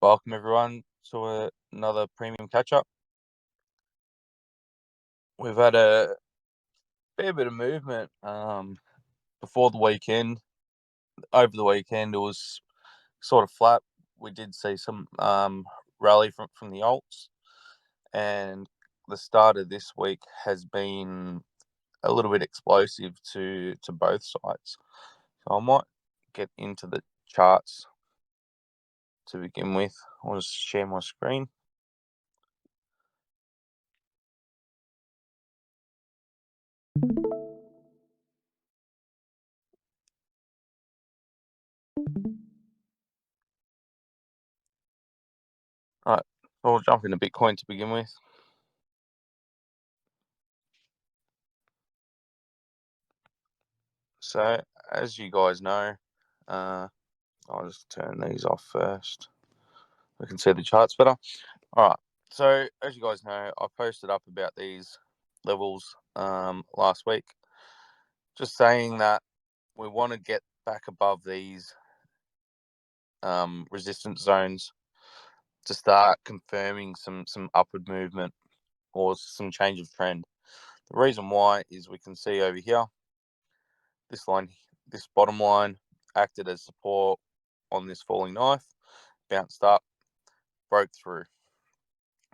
Welcome everyone to another premium catch up. We've had a fair bit of movement before the weekend. Over the weekend, it was sort of flat. We did see some rally from the alts, and the start of this week has been a little bit explosive to both sides. So I might get into the charts to begin with. I'll just share my screen. All right, I'll jump into Bitcoin to begin with. So, as you guys know, I'll just turn these off first. We can see the charts better. All right. So, as you guys know, I posted up about these levels last week, just saying that we want to get back above these resistance zones to start confirming some upward movement or some change of trend. The reason why is we can see over here, this line, this bottom line acted as support on this falling knife, bounced up, broke through.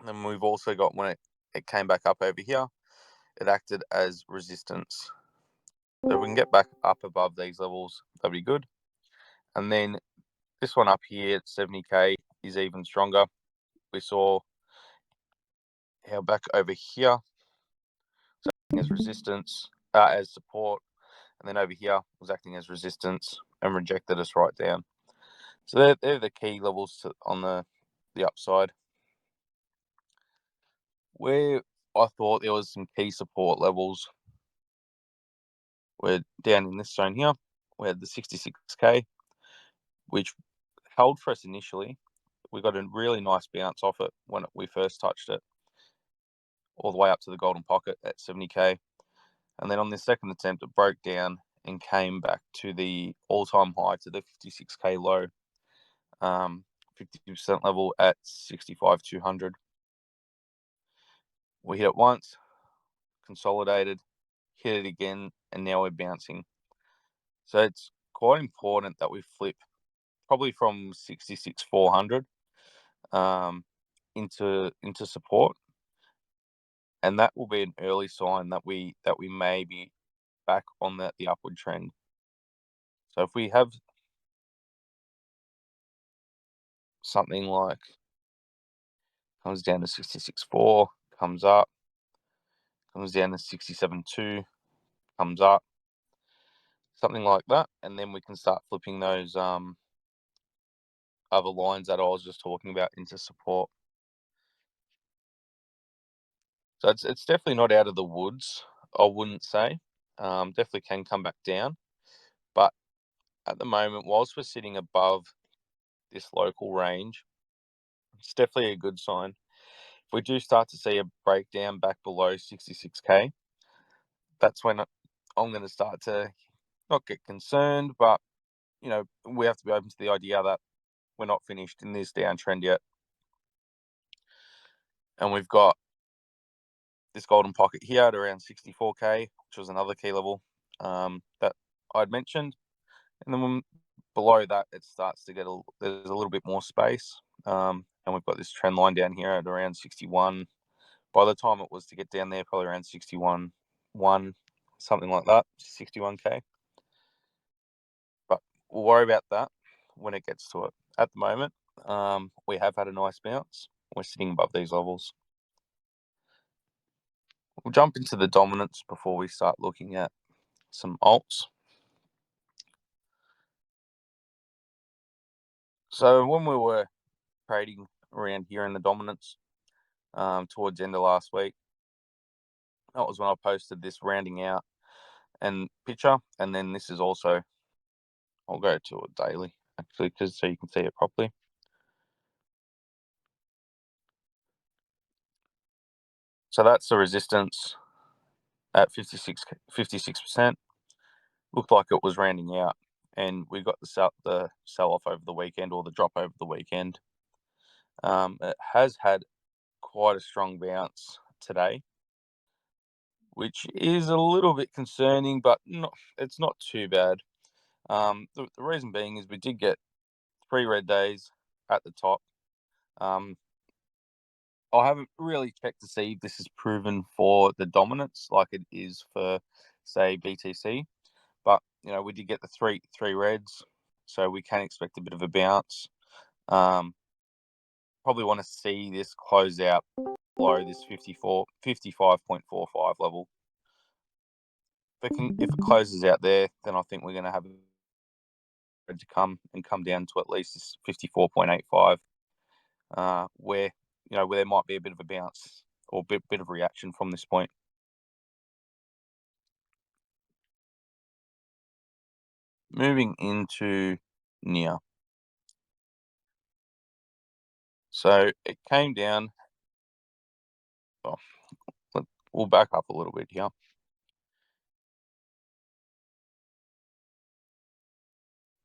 And then we've also got, when it came back up over here, it acted as resistance. So if we can get back up above these levels, that'd be good. And then this one up here at 70k is even stronger. We saw how back over here, so acting as resistance, as support, and then over here was acting as resistance and rejected us right down. So they're the key levels on the upside. Where I thought there was some key support levels, we're down in this zone here. We had the 66k, which held for us initially. We got a really nice bounce off it when we first touched it, all the way up to the golden pocket at 70k. And then on the second attempt, it broke down and came back to the all-time high, to the 56k low, 50% level at 65,200. We hit it once, consolidated, hit it again, and now we're bouncing. So it's quite important that we flip probably from 66,400 into support, and that will be an early sign that we may be back on the upward trend. So if we have something like comes down to 66.4, comes up, comes down to 67.2, comes up, something like that, and then we can start flipping those other lines that I was just talking about into support. So it's definitely not out of the woods, I wouldn't say. Definitely can come back down, but at the moment, whilst we're sitting above this local range, it's definitely a good sign. If we do start to see a breakdown back below 66k, that's when I'm going to start to not get concerned, but we have to be open to the idea that we're not finished in this downtrend yet, and we've got this golden pocket here at around 64k, which was another key level that I'd mentioned, and then below that it starts to get there's a little bit more space, and we've got this trend line down here at around 61. By the time it was to get down there, probably around 61.1, something like that, 61k. But we'll worry about that when it gets to it. At the moment, we have had a nice bounce. We're sitting above these levels. We'll jump into the dominance before we start looking at some alts. So when we were trading around here in the dominance towards the end of last week, that was when I posted this rounding out and picture, and then this is also, I'll go to it daily actually, so you can see it properly. So that's the resistance at 56%. Looked like it was rounding out, and we got the sell off over the weekend, or the drop over the weekend. It has had quite a strong bounce today, which is a little bit concerning, but it's not too bad. The reason being is we did get 3 red days at the top. I haven't really checked to see if this is proven for the dominance like it is for, say, BTC. But we did get the three reds, so we can expect a bit of a bounce. Probably want to see this close out below this 55.45 level. If it closes out there, then I think we're going to have to come down to at least this 54.85, where where there might be a bit of a bounce or bit of reaction from this point. Moving into NEAR. So it came down. Well, we'll back up a little bit here.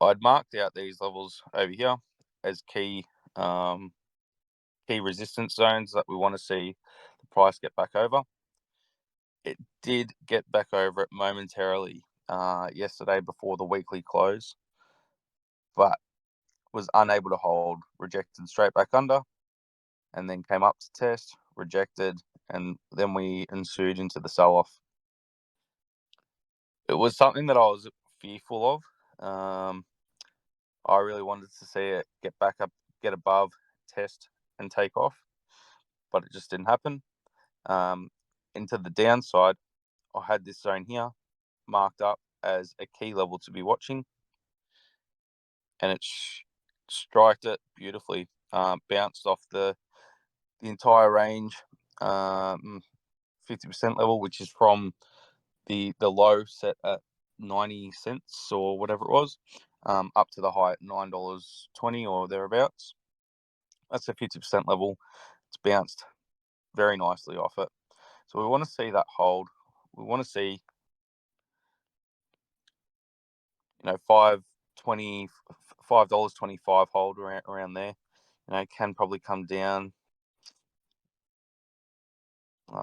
I'd marked out these levels over here as key resistance zones that we want to see the price get back over. It did get back over it momentarily yesterday before the weekly close, but was unable to hold, rejected straight back under, and then came up to test, rejected, and then we ensued into the sell-off. It was something that I was fearful of. I really wanted to see it get back up, get above, test, and take off, but it just didn't happen. Into the downside, I had this zone here marked up as a key level to be watching, and it striked it beautifully. Bounced off the entire range, 50% level, which is from the low set at 90 cents or whatever it was, up to the high at $9.20 or thereabouts. That's a 50% level. It's bounced very nicely off it. So we want to see that hold. We want to see, $5.25 hold around there. Can probably come down.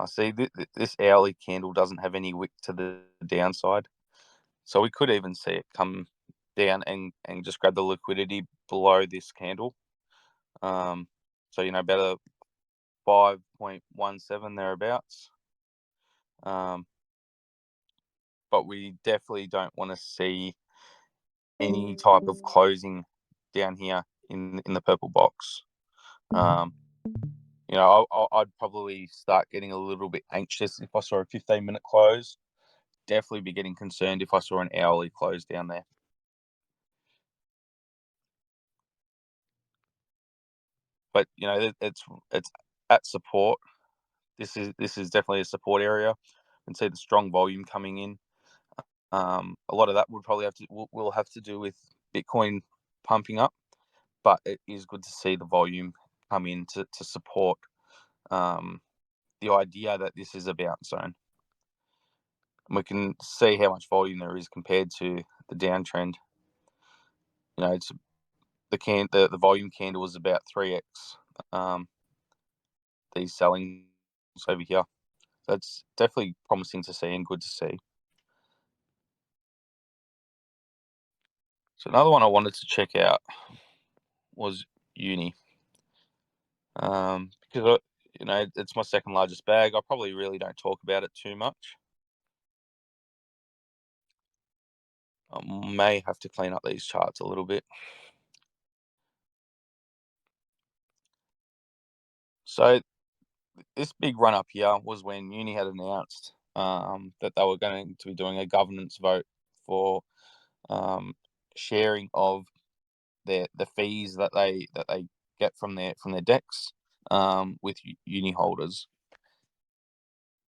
See, this hourly candle doesn't have any wick to the downside. So we could even see it come down and just grab the liquidity below this candle. So, better 5.17 thereabouts. But we definitely don't want to see any type of closing down here in the purple box. I'd probably start getting a little bit anxious if I saw a 15-minute close. Definitely be getting concerned if I saw an hourly close down there. But it's at support. This is definitely a support area. And see the strong volume coming in. A lot of that would probably will have to do with Bitcoin pumping up, but it is good to see the volume come in to support the idea that this is a bounce zone. And we can see how much volume there is compared to the downtrend. It's the volume candle is about 3x these selling over here. That's definitely promising to see and good to see. So another one I wanted to check out was Uni, because it's my second largest bag. I probably really don't talk about it too much. I may have to clean up these charts a little bit. So this big run up here was when Uni had announced that they were going to be doing a governance vote for sharing of the fees that they get from their DEX with Uni holders,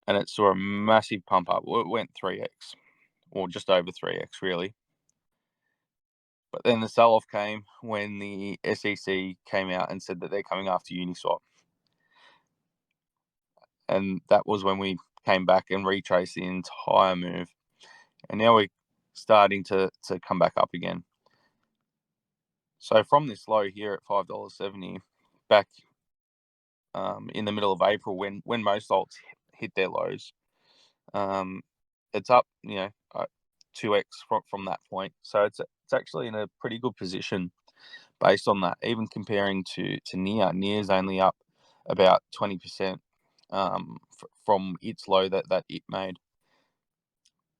and it saw a massive pump up. It went 3x, or just over 3x, really. But then the sell-off came when the SEC came out and said that they're coming after Uniswap. And that was when we came back and retraced the entire move. And now we're starting to come back up again. So from this low here at $5.70, back in the middle of April when most alts hit their lows. It's up, 2x from that point. So it's actually in a pretty good position based on that. Even comparing to Near's only up about 20% from its low that it made.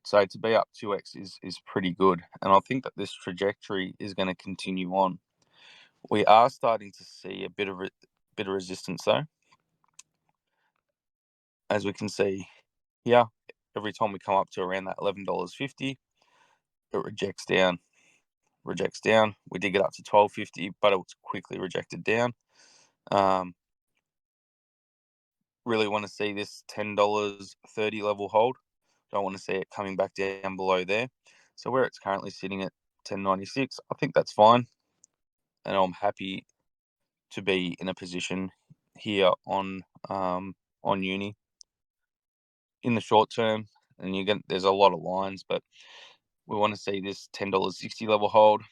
So to be up 2x is pretty good, and I think that this trajectory is going to continue on. We are starting to see a bit of resistance though, as we can see here. Every time we come up to around that $11.50, it rejects down. We did get up to $12.50, but it was quickly rejected down. Really want to see this $10.30 level hold. Don't want to see it coming back down below there. So where it's currently sitting at $10.96, I think that's fine, and I'm happy to be in a position here on uni in the short term. And there's a lot of lines, but we want to see this $10.60 level hold.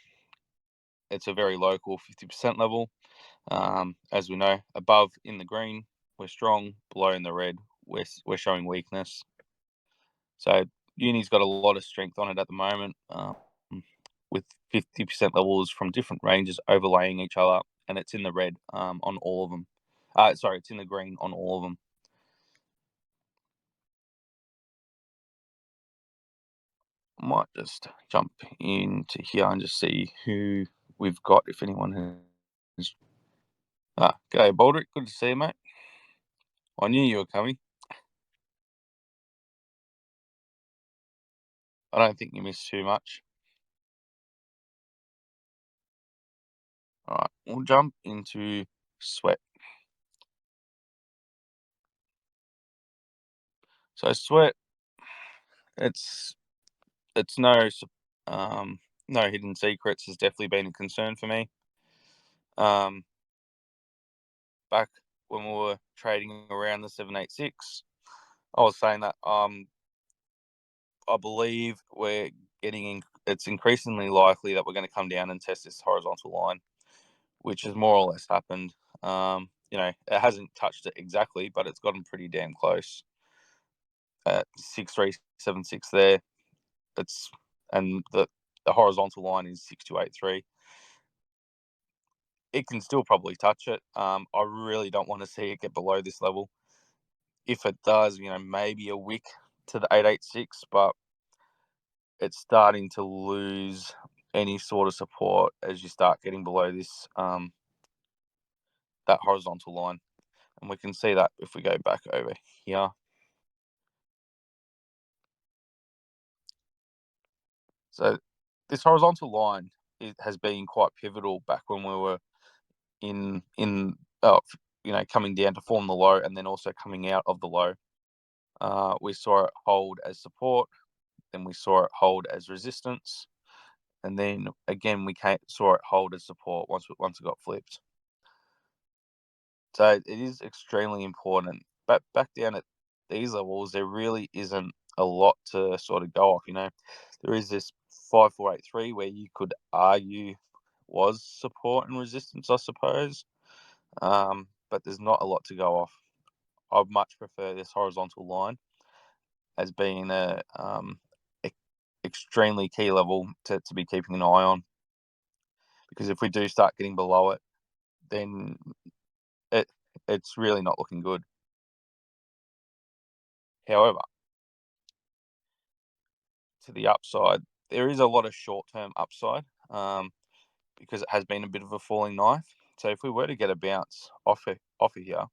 It's a very local 50% level. As we know, above in the green, we're strong. Below in the red, we're showing weakness. So uni's got a lot of strength on it at the moment, with 50% levels from different ranges overlaying each other, and it's in the red on all of them. It's in the green on all of them. I might just jump into here and just see who we've got, if anyone has. G'day, Baldrick. Good to see you, mate. I knew you were coming. I don't think you missed too much. All right, we'll jump into sweat. So sweat, it's no hidden secrets. Has definitely been a concern for me. Back when we were trading around the 786, I was saying that I believe it's increasingly likely that we're going to come down and test this horizontal line, which has more or less happened. It hasn't touched it exactly, but it's gotten pretty damn close at 6376 there. And the horizontal line is 6283. It can still probably touch it. I really don't want to see it get below this level. If it does, maybe a wick to the 886, but it's starting to lose any sort of support as you start getting below this that horizontal line. And we can see that if we go back over here. So this horizontal line has been quite pivotal back when we were coming down to form the low, and then also coming out of the low. We saw it hold as support, then we saw it hold as resistance, and then again we saw it hold as support once it got flipped. So it is extremely important. But back down at these levels, there really isn't a lot to sort of go off. There is this 5483 where you could argue was support and resistance, I suppose. But there's not a lot to go off. I'd much prefer this horizontal line as being a extremely key level to be keeping an eye on, because if we do start getting below it, then it's really not looking good. However, to the upside, there is a lot of short-term upside, because it has been a bit of a falling knife. So if we were to get a bounce off of here,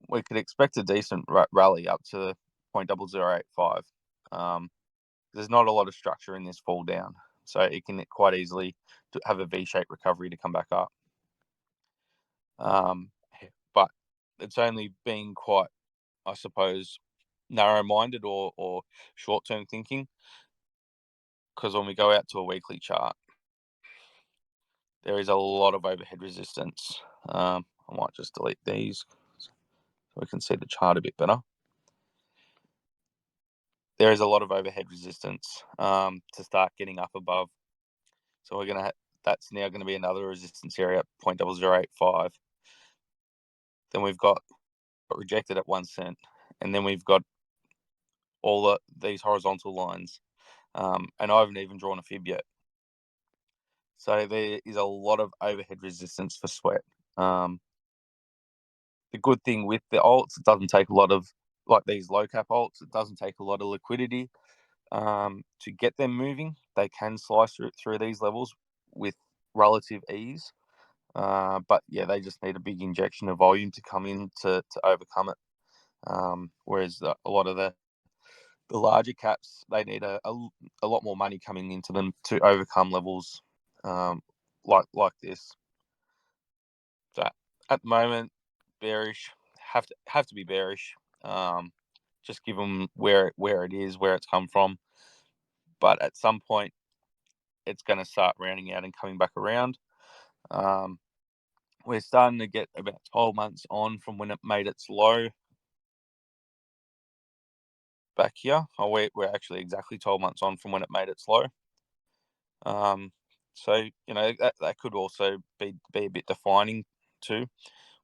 we could expect a decent rally up to 0.0085. There's not a lot of structure in this fall down, so it can quite easily have a V-shaped recovery to come back up. But it's only been quite, I suppose, narrow-minded or short-term thinking, because when we go out to a weekly chart, there is a lot of overhead resistance. I might just delete these so we can see the chart a bit better. There is a lot of overhead resistance to start getting up above. So that's now going to be another resistance area at 0.0085. Then we've got rejected at 1 cent, and then we've got these horizontal lines, and I haven't even drawn a fib yet. So there is a lot of overhead resistance for sweat. Um, the good thing with the alts, it doesn't take a lot of, like these low cap alts, it doesn't take a lot of liquidity to get them moving. They can slice through these levels with relative ease. But yeah, they just need a big injection of volume to come in to overcome it. Whereas a lot of the larger caps, they need a lot more money coming into them to overcome levels like this. So at the moment, bearish, have to be bearish. Just given where it is, where it's come from. But at some point, it's going to start rounding out and coming back around. We're starting to get about 12 months on from when it made its low back here. Oh, we're actually exactly 12 months on from when it made its low. So, that could also be a bit defining too.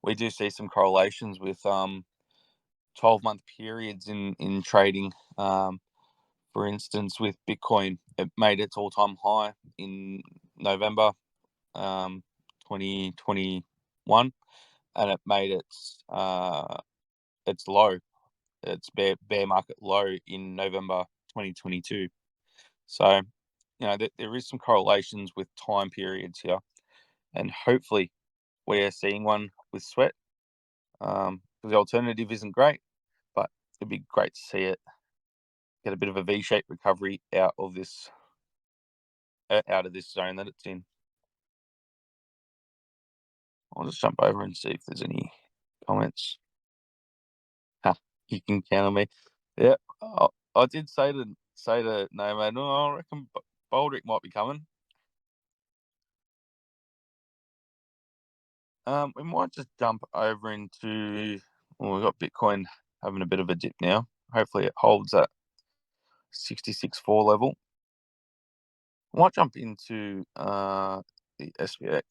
We do see some correlations with 12-month periods in trading. For instance, with Bitcoin, it made its all-time high in November 2021, and it made its low, its bear market low in November 2022. So, there is some correlations with time periods here, and hopefully we're seeing one with sweat. Because the alternative isn't great, but it'd be great to see it get a bit of a V-shaped recovery out of this zone that it's in. I'll just jump over and see if there's any comments. You can count on me. Yeah, I did say to Nomad, I reckon Baldrick might be coming. We might just jump over into. Well, we've got Bitcoin having a bit of a dip now. Hopefully, it holds at 66.4 level. I might jump into the SPX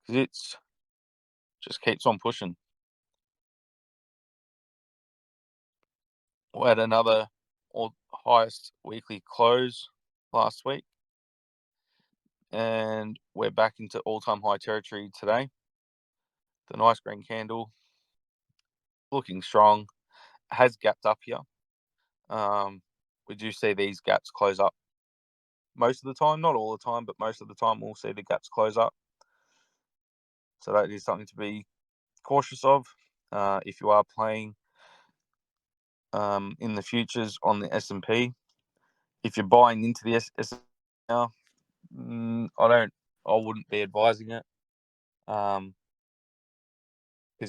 because it's just keeps on pushing. We had another highest weekly close last week, and we're back into all-time high territory today. The nice green candle, looking strong, has gapped up here. We do see these gaps close up most of the time, not all the time, but most of the time we'll see the gaps close up. So that is something to be cautious of if you are playing in the futures on the S&P. If you're buying into the S&P now, I wouldn't be advising it because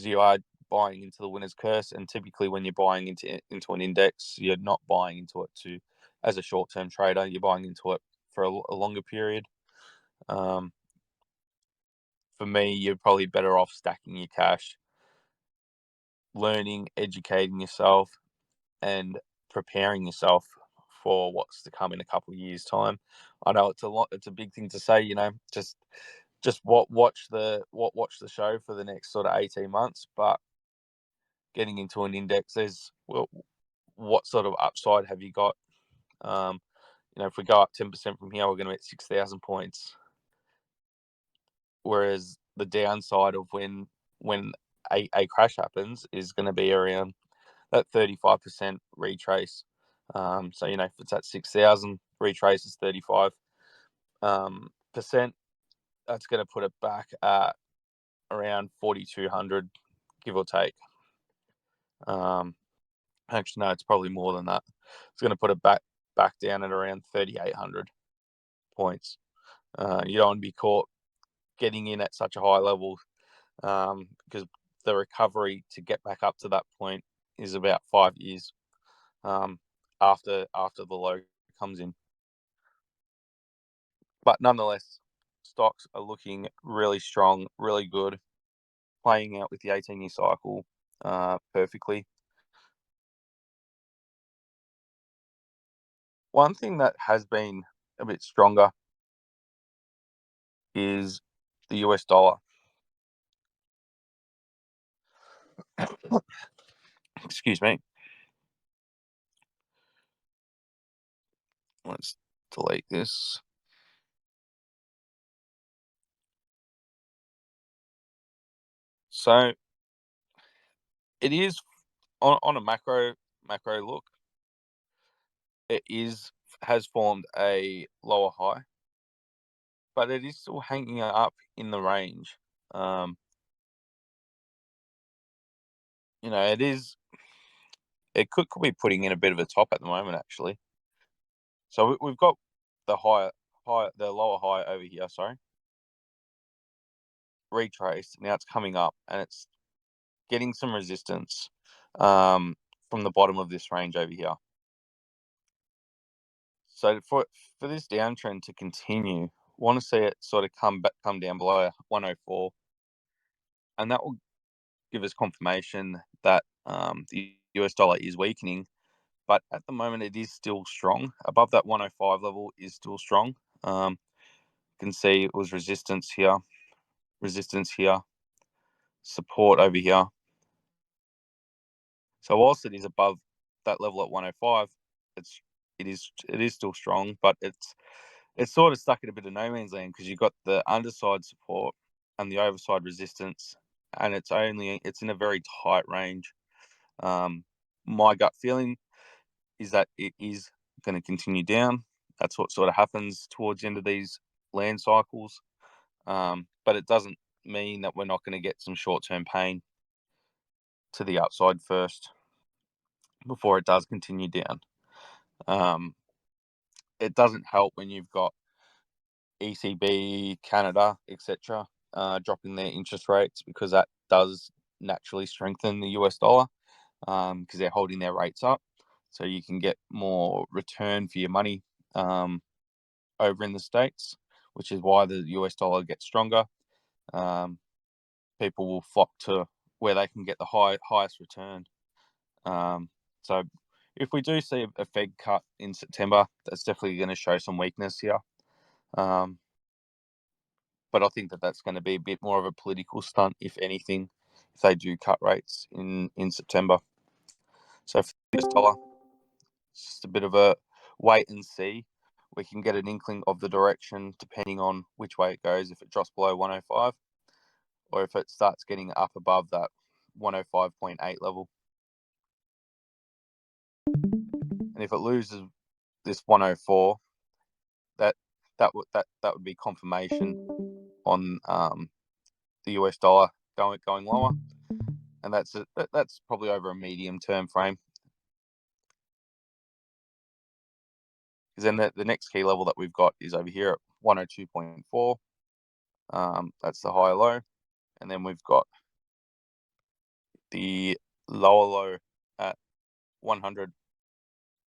you are buying into the winner's curse, and typically when you're buying into an index, you're not buying into it as a short-term trader. You're buying into it for a longer period. For me, you're probably better off stacking your cash, learning, educating yourself, and preparing yourself for what's to come in a couple of years' time. I know it's a big thing to say, just watch the show for the next sort of 18 months, but getting into an index, what sort of upside have you got? If we go up 10% from here, we're going to hit 6,000 points. Whereas the downside of when a crash happens is going to be around that 35% retrace. So if it's at 6,000, retrace is 35%. That's going to put it back at around 4,200, give or take. Actually, no, it's probably more than that. It's going to put it back down at around 3,800 points. You don't want to be caught getting in at such a high level because the recovery to get back up to that point is about 5 years after the low comes in. But nonetheless, stocks are looking really strong, really good, playing out with the 18-year cycle perfectly. One thing that has been a bit stronger is the US dollar. Excuse me. Let's delete this. So it is on a macro look. It is has formed a lower high, but it is still hanging up in the range. Um, it is. It could be putting in a bit of a top at the moment, actually. So we've got the the lower high over here. Sorry, retraced. Now it's coming up, and it's getting some resistance from the bottom of this range over here. So for this downtrend to continue, want to see it sort of come down below 104, and that will give us confirmation that the US dollar is weakening. But at the moment, it is still strong. Above that 105 level is still strong. You can see it was resistance here, support over here. So whilst it is above that level at 105, it's it is still strong, but it's sort of stuck in a bit of no man's land because you've got the underside support and the overside resistance, and it's in a very tight range. My gut feeling is that it is going to continue down. That's what sort of happens towards the end of these land cycles. But it doesn't mean that we're not going to get some short term pain to the upside first before it does continue down. Um, it doesn't help when you've got ECB, Canada, etc., dropping their interest rates because that does naturally strengthen the US dollar because they're holding their rates up. So you can get more return for your money over in the States, which is why the US dollar gets stronger. People will flock to where they can get the highest return. So if we do see a Fed cut in September, that's definitely going to show some weakness here. But I think that that's going to be a bit more of a political stunt, if anything, if they do cut rates in September. So for the US dollar, it's just a bit of a wait and see. We can get an inkling of the direction depending on which way it goes. If it drops below 105, or if it starts getting up above that 105.8 level. And if it loses this 104, that would be confirmation on the US dollar going lower, and that's probably over a medium term frame. Because then the next key level that we've got is over here at 102.4. That's the high low, and then we've got the lower low at 100,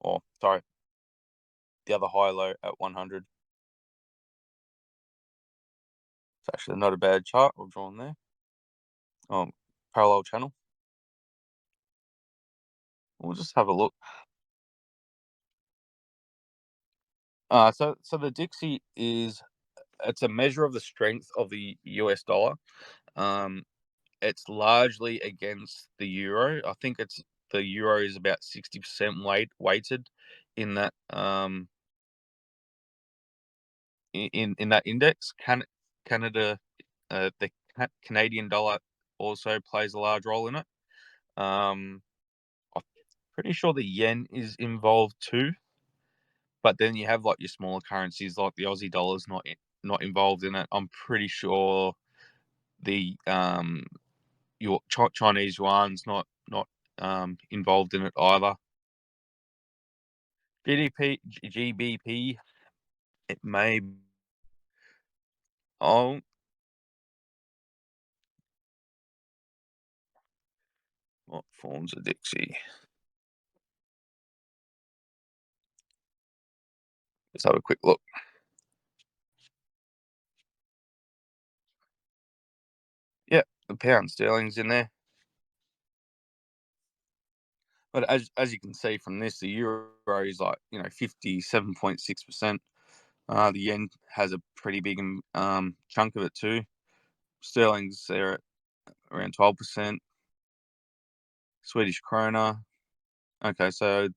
or sorry, the other high low at 100. It's actually not a bad chart I've drawn there. Parallel channel. We'll just have a look. So the Dixie it's a measure of the strength of the US dollar. It's largely against the euro. I think the euro is about 60% weighted in that in that index. Canada, the Canadian dollar also plays a large role in it. I'm pretty sure the yen is involved too, but then you have like your smaller currencies like the Aussie dollar's not involved in it. I'm pretty sure the your Chinese yuan's not involved in it either. GBP, it may. Oh, what forms a Dixie? Let's have a quick look. Yeah, the pound sterling's in there. But as you can see from this, the euro is like 57.6%. The yen has a pretty big chunk of it too. Sterling's there at around 12%. Swedish krona. Okay, so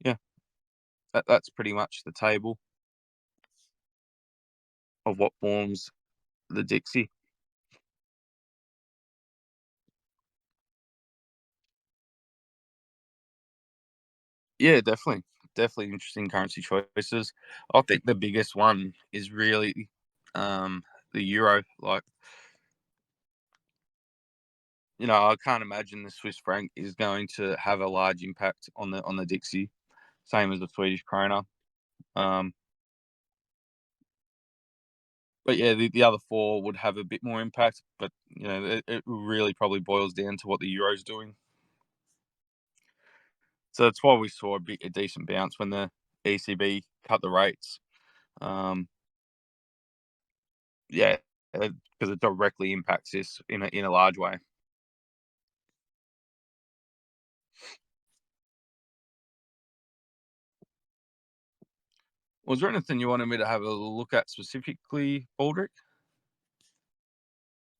yeah, that's pretty much the table of what forms the Dixie. Yeah, definitely. Definitely interesting currency choices. I think the biggest one is really um, the euro. Like, I can't imagine the Swiss franc is going to have a large impact on the Dixie, same as the Swedish krona. Um, but yeah, the other four would have a bit more impact. But it really probably boils down to what the euro's doing. So that's why we saw a decent bounce when the ECB cut the rates. Um, yeah, because it directly impacts this in a large way. Was there anything you wanted me to have a look at specifically, Baldrick?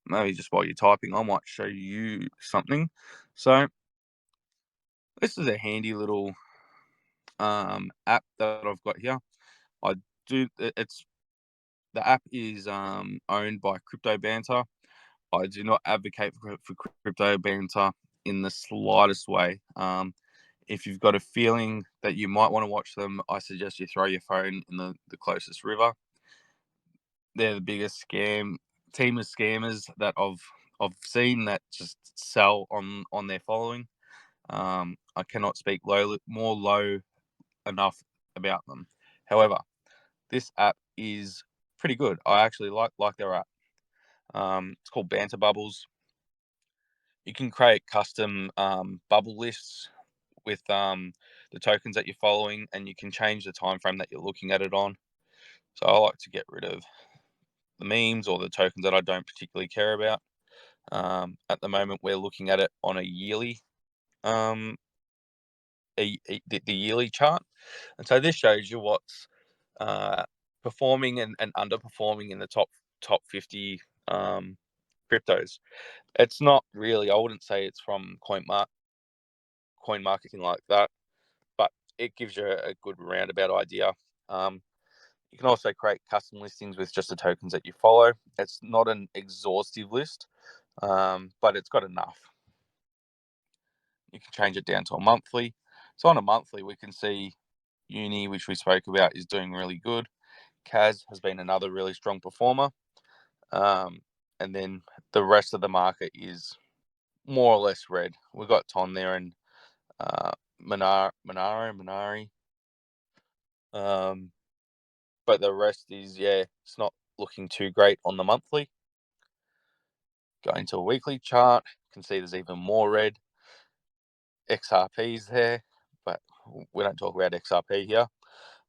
Maybe just while you're typing, I might show you something. So this is a handy little app that I've got here. I it's the app is owned by Crypto Banter. I do not advocate for Crypto Banter in the slightest way. If you've got a feeling that you might want to watch them, I suggest you throw your phone in the closest river. They're the biggest team of scammers that I've seen that just sell on their following. I cannot speak more low enough about them. However, this app is pretty good. I actually like their app. It's called Banter Bubbles. You can create custom bubble lists with the tokens that you're following, and you can change the time frame that you're looking at it on. So I like to get rid of the memes or the tokens that I don't particularly care about. At the moment, we're looking at it on a yearly, the yearly chart, and so this shows you what's uh, performing and underperforming in the top 50 cryptos. It's not really. I wouldn't say it's from coin marketing like that, but it gives you a good roundabout idea. Um, you can also create custom listings with just the tokens that you follow. It's not an exhaustive list, but it's got enough. You can change it down to a monthly. So on a monthly, we can see Uni, which we spoke about, is doing really good. CAS has been another really strong performer. And then the rest of the market is more or less red. We've got Ton there and Minari. But the rest is, it's not looking too great on the monthly. Going to a weekly chart, you can see there's even more red. XRP's there, but we don't talk about XRP here.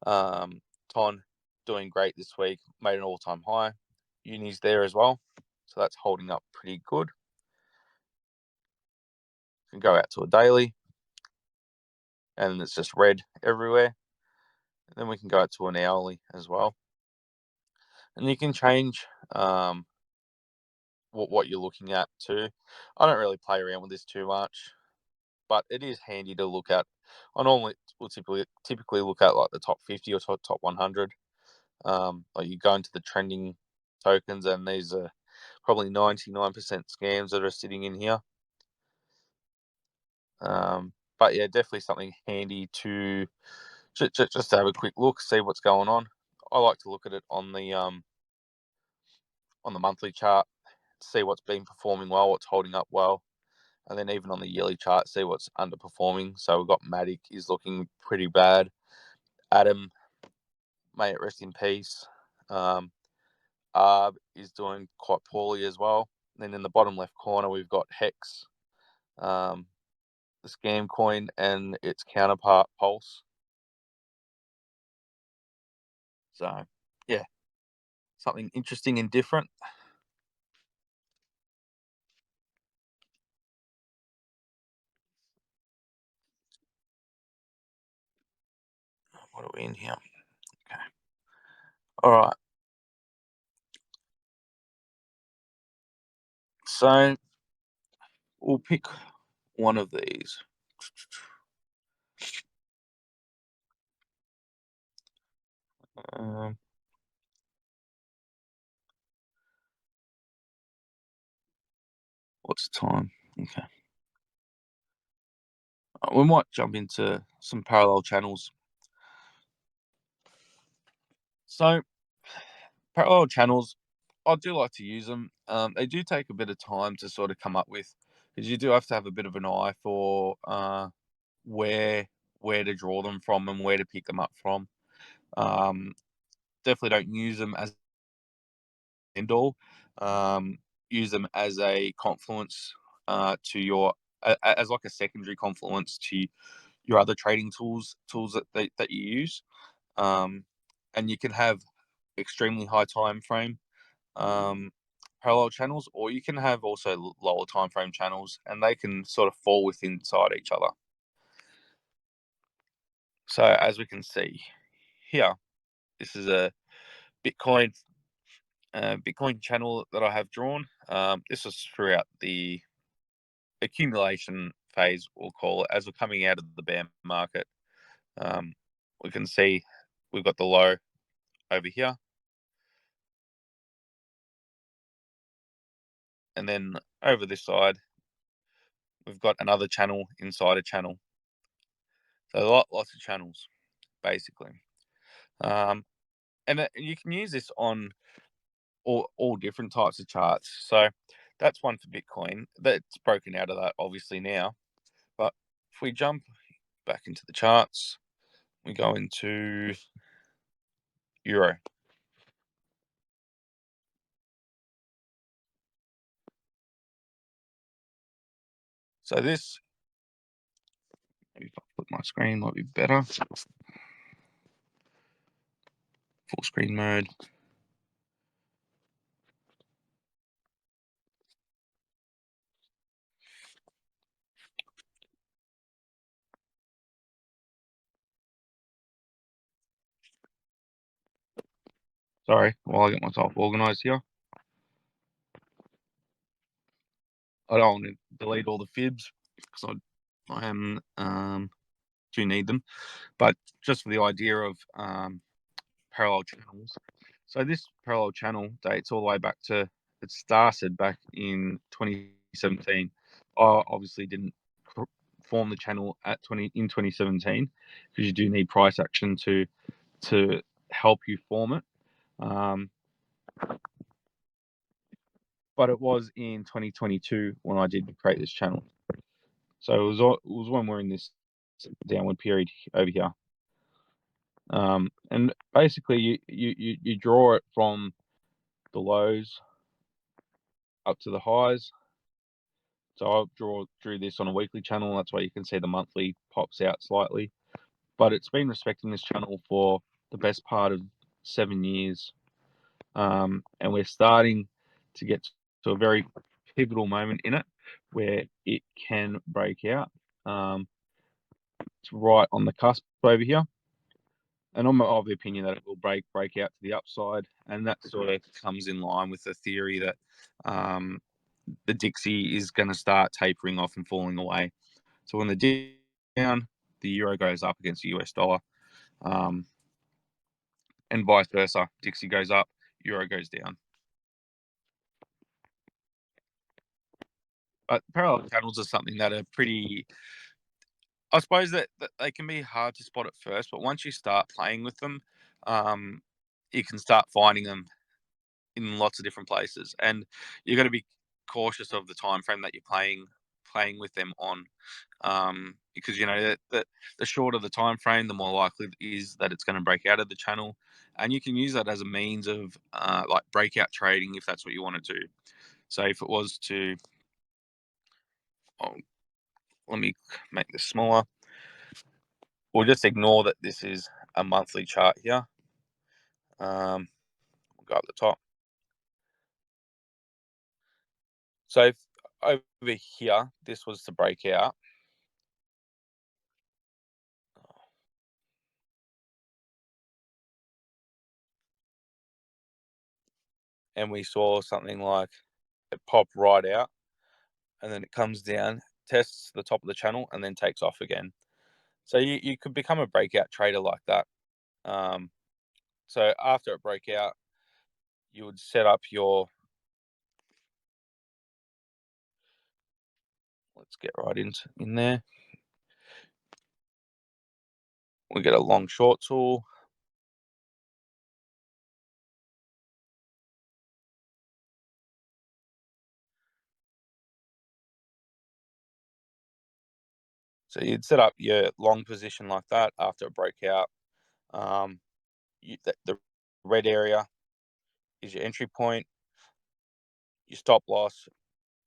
Ton doing great this week, made an all-time high. Uni's there as well, so that's holding up pretty good. You can go out to a daily, and it's just red everywhere. And then we can go out to an hourly as well, and you can change what you're looking at too. I don't really play around with this too much, but it is handy to look at. I normally will typically look at like the top 50 or top 100. Like you go into the trending tokens, and these are probably 99% scams that are sitting in here. But yeah, definitely something handy to just to have a quick look, see what's going on. I like to look at it on the monthly chart, see what's been performing well, what's holding up well, and then even on the yearly chart, see what's underperforming. So we've got Matic is looking pretty bad. Adam, may it rest in peace. Um, Arb is doing quite poorly as well. And then in the bottom left corner, we've got Hex, um, the scam coin, and its counterpart Pulse. So, yeah, something interesting and different. What are we in here? Okay. All right. So we'll pick one of these. Um, what's the time? Okay. We might jump into some parallel channels. So, parallel channels, I do like to use them. They do take a bit of time to sort of come up with, because you do have to have a bit of an eye for where where to draw them from and where to pick them up from. Um, Definitely don't use them as end all. Um, Use them as a confluence to your as like a secondary confluence to your other trading tools that you use. Um, and you can have extremely high time frame um, parallel channels, or you can have also lower time frame channels, and they can sort of fall within inside each other. So as we can see here, this is a Bitcoin Bitcoin channel that I have drawn. This was throughout the accumulation phase, we'll call it, as we're coming out of the bear market. Um, we can see we've got the low over here, and then over this side, we've got another channel inside a channel. So lots of channels, basically. Um, and you can use this on all different types of charts. So that's one for Bitcoin. That's broken out of that obviously now. But if we jump back into the charts, we go into Euro. So this, maybe if I flip my screen, might be better. Full screen mode. Sorry, while I get myself organized here. I don't want to delete all the fibs because I am do need them, but just for the idea of parallel channels. So this parallel channel dates all the way back to, it started back in 2017. I obviously didn't form the channel at 2017 because you do need price action to help you form it. Um, but it was in 2022 when I did create this channel. So it was when we're in this downward period over here. And basically you draw it from the lows up to the highs. So I drew this on a weekly channel. That's why you can see the monthly pops out slightly. But it's been respecting this channel for the best part of 7 years. And we're starting to get to a very pivotal moment in it where it can break out. It's right on the cusp over here. And I'm of the opinion that it will break out to the upside. And that sort of comes in line with the theory that the Dixie is going to start tapering off and falling away. So when the Dixie down, the euro goes up against the US dollar, um, and vice versa. Dixie goes up, euro goes down. But parallel channels are something that are pretty. I suppose that they can be hard to spot at first, but once you start playing with them, um, you can start finding them in lots of different places, and you've got to be cautious of the time frame that you're playing with them on, because you know that the shorter the time frame, the more likely it is that it's going to break out of the channel, and you can use that as a means of like breakout trading if that's what you want to do. So if it was to, oh, let me make this smaller. We'll just ignore that this is a monthly chart here. We'll go up the top. So if over here, this was to break out, and we saw something like it pop right out, and then it comes down tests the top of the channel, and then takes off again. So you could become a breakout trader like that. So after it broke out, you would set up your. Let's get right in there. We get a long short tool. So you'd set up your long position like that after it broke out. The red area is your entry point, your stop loss.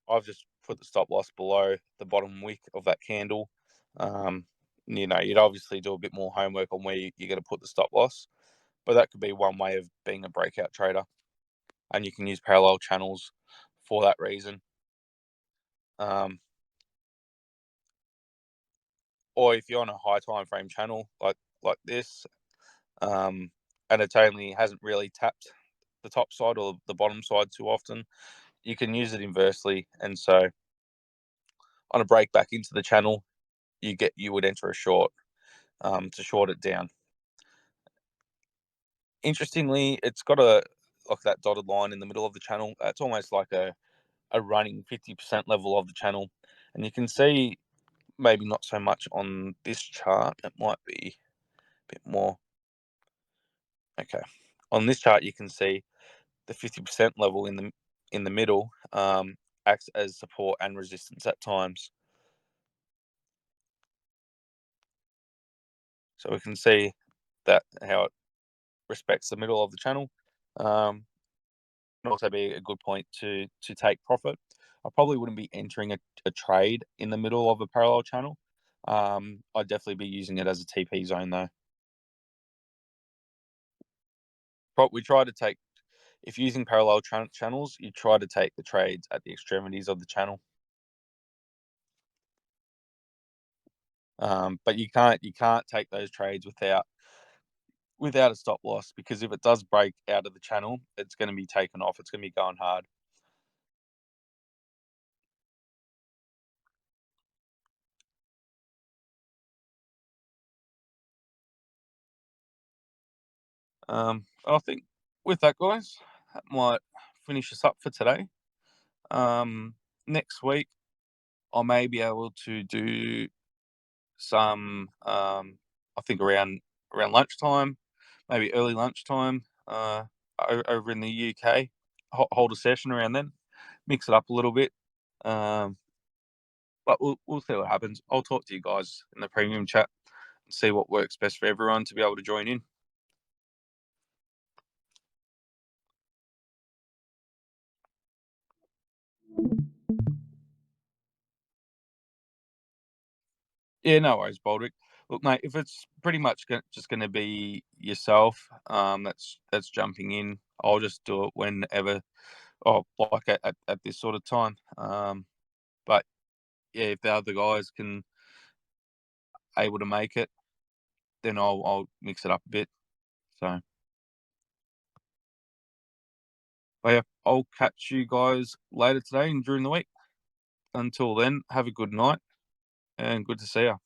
I've just put the stop loss below the bottom wick of that candle. You'd obviously do a bit more homework on where you're going to put the stop loss, but that could be one way of being a breakout trader, and you can use parallel channels for that reason. Or if you're on a high time frame channel like this, and it only hasn't really tapped the top side or the bottom side too often, you can use it inversely. And so on a break back into the channel, you would enter a short to short it down. Interestingly, it's got like that dotted line in the middle of the channel. That's almost like a running 50% level of the channel. And you can see, maybe not so much on this chart, it might be a bit more. Okay. On this chart, you can see the 50% level in the middle acts as support and resistance at times. So we can see that how it respects the middle of the channel. Can also be a good point to take profit. I probably wouldn't be entering a trade in the middle of a parallel channel. I'd definitely be using it as a TP zone though. We try to take, if you're using parallel channels, you try to take the trades at the extremities of the channel. But you can't take those trades without a stop loss, because if it does break out of the channel, it's going to be taken off. It's going to be going hard. I think with that, guys, that might finish us up for today. Next week, I may be able to do some. I think around lunchtime, maybe early lunchtime, over in the UK. Hold a session around then, mix it up a little bit. But we'll see what happens. I'll talk to you guys in the premium chat and see what works best for everyone to be able to join in. Yeah, no worries, Baldrick. Look, mate, if it's pretty much just going to be yourself, that's jumping in, I'll just do it whenever, like at this sort of time. But yeah, if the other guys can able to make it, then I'll mix it up a bit. So, but yeah, I'll catch you guys later today and during the week. Until then, have a good night and good to see you.